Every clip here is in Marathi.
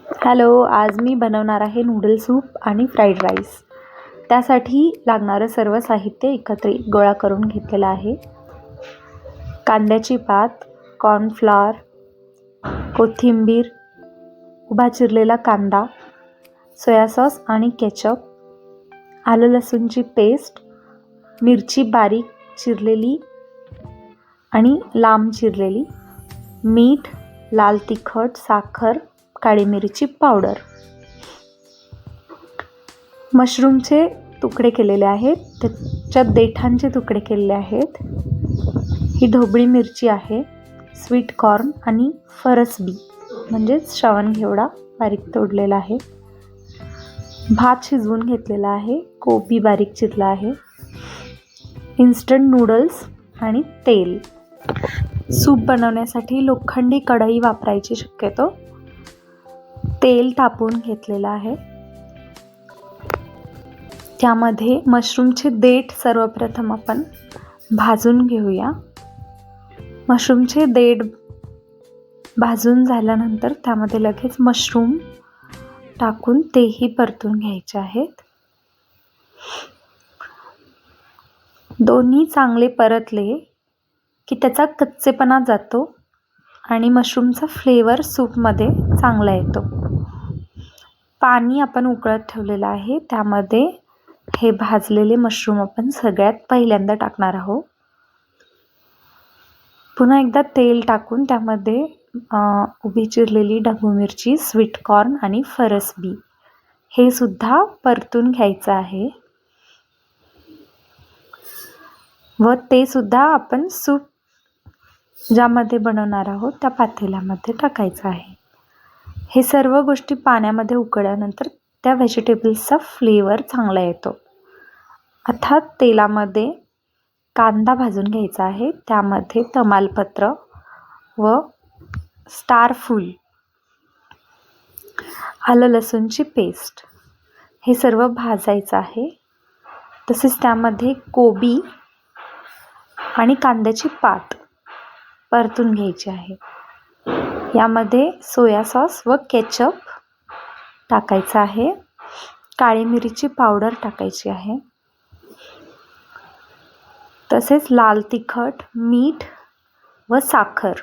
हॅलो, आज मी बनवणार आहे नूडल सूप आणि फ्राईड राईस. त्यासाठी लागणारं सर्व साहित्य एकत्रित गोळा करून घेतलेलं आहे. कांद्याची पात, कॉर्नफ्लॉवर, कोथिंबीर, उभा चिरलेला कांदा, सोया सॉस आणि केचप, आलं लसूणची पेस्ट, मिरची बारीक चिरलेली आणि लांब चिरलेली, मीठ, लाल तिखट, साखर, काळी मिरची पावडर. मशरूमचे तुकडे केलेले आहेत, त्याच्यात देठांचे तुकडे केलेले आहेत. ही ढोबळी मिरची आहे, स्वीट कॉर्न आणि फरसबी म्हणजेच श्रावणघेवडा बारीक तोडलेला आहे. भात शिजवून घेतलेला आहे, कोबी बारीक चिरला आहे, इन्स्टंट नूडल्स आणि तेल. सूप बनवण्यासाठी लोखंडी कढई वापरायची शक्यतो. तेल तापवून घेतलेलं आहे. त्यामध्ये मशरूमचे देठ सर्वप्रथम आपण भाजून घेऊया. मशरूमचे देठ भाजून झाल्यानंतर त्यामध्ये लगेच मशरूम टाकून तेही परतून घ्यायचे आहेत. दोन्ही चांगले परतले की त्याचा कच्चेपणा जातो आणि मशरूमचा फ्लेवर सूपमध्ये चांगला येतो. पाणी आपण उकळत ठेवलेलं आहे, त्यामध्ये हे भाजलेले मशरूम आपण सगळ्यात पहिल्यांदा टाकणार आहोत. पुन्हा एकदा तेल टाकून त्यामध्ये उभी चिरलेली ढबू मिरची, स्वीट कॉर्न आणि फरसबी हे सुद्धा परतून घ्यायचं आहे व ते सुद्धा आपण सूप ज्यामध्ये बनवणार आहोत त्या पातेल्यामध्ये टाकायचं आहे. हे सर्व गोष्टी पाण्यामध्ये उकळल्यानंतर त्या व्हेजिटेबल्सचा फ्लेवर चांगला येतो. आता तेलामध्ये कांदा भाजून घ्यायचा आहे, त्यामध्ये तमालपत्र व स्टार फूल, आलं लसूणची पेस्ट हे सर्व भाजायचं आहे. तसेच त्यामध्ये कोबी आणि कांद्याची पात परतून घ्यायची आहे. यामध्ये सोया सॉस व केचप टाकायचं आहे. काळी मिरीची पावडर टाकायची आहे. तसेच लाल तिखट, मीठ व साखर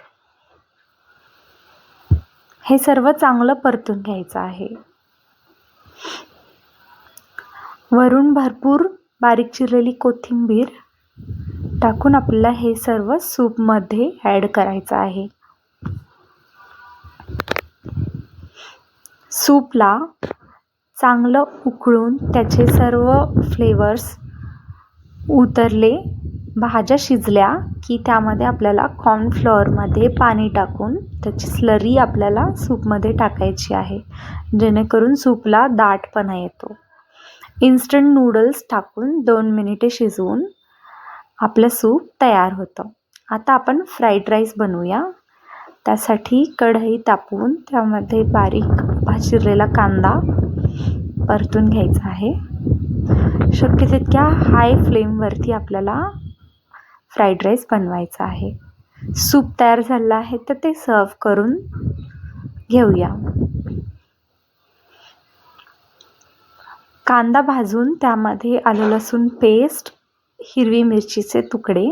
हे सर्व चांगलं परतून घ्यायचं आहे. वरून भरपूर बारीक चिरलेली कोथिंबीर टाकून आपल्याला हे सर्व सूपमध्ये ॲड करायचं आहे. सूपला चांगलं उकळून त्याचे सर्व फ्लेवर्स उतरले, भाज्या शिजल्या की त्यामध्ये आपल्याला कॉर्नफ्लॉवरमध्ये पाणी टाकून त्याची स्लरी आपल्याला सूपमध्ये टाकायची आहे, जेणेकरून सूपला दाटपणा येतो. इन्स्टंट नूडल्स टाकून 2 मिनिटे शिजवून आपलं सूप तयार होतं. आता आपण फ्राईड राईस बनवूया. त्यासाठी कढई तापवून त्यामध्ये बारीक चिरलेला कांदा परतून घ्यायचा आहे. शक्य तितक्या हाय फ्लेमवरती आपल्याला फ्राईड राईस बनवायचा आहे. सूप तयार झालं आहे तर ते सर्व करून घेऊया. कांदा भाजून त्यामध्ये आलं लसूण पेस्ट, हिरवी मिरचीचे तुकडे,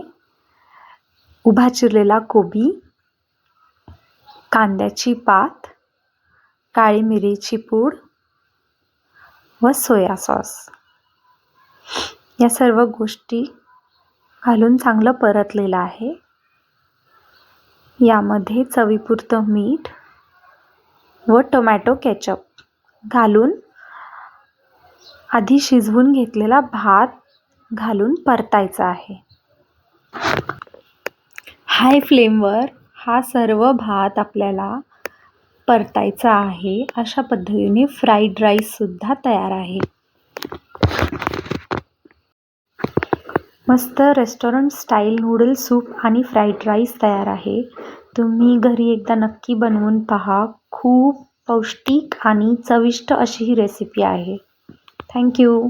उभा चिरलेला कोबी, कांद्याची पात, काळी मिरीची पूड व सोया सॉस या सर्व गोष्टी घालून चांगलं परतलेलं आहे. यामध्ये चवीपुरतं मीठ व टोमॅटो केचप घालून आधी शिजवून घेतलेला भात घालून परतायचा आहे. हाय फ्लेमवर हा सर्व भात आपल्याला परतायचा आहे. अशा पद्धतीने फ्राईड राईससुद्धा तयार आहे. मस्त रेस्टॉरंट स्टाईल नूडल सूप आणि फ्राईड राईस तयार आहे. तुम्ही घरी एकदा नक्की बनवून पहा. खूप पौष्टिक आणि चविष्ट अशी ही रेसिपी आहे. थँक्यू.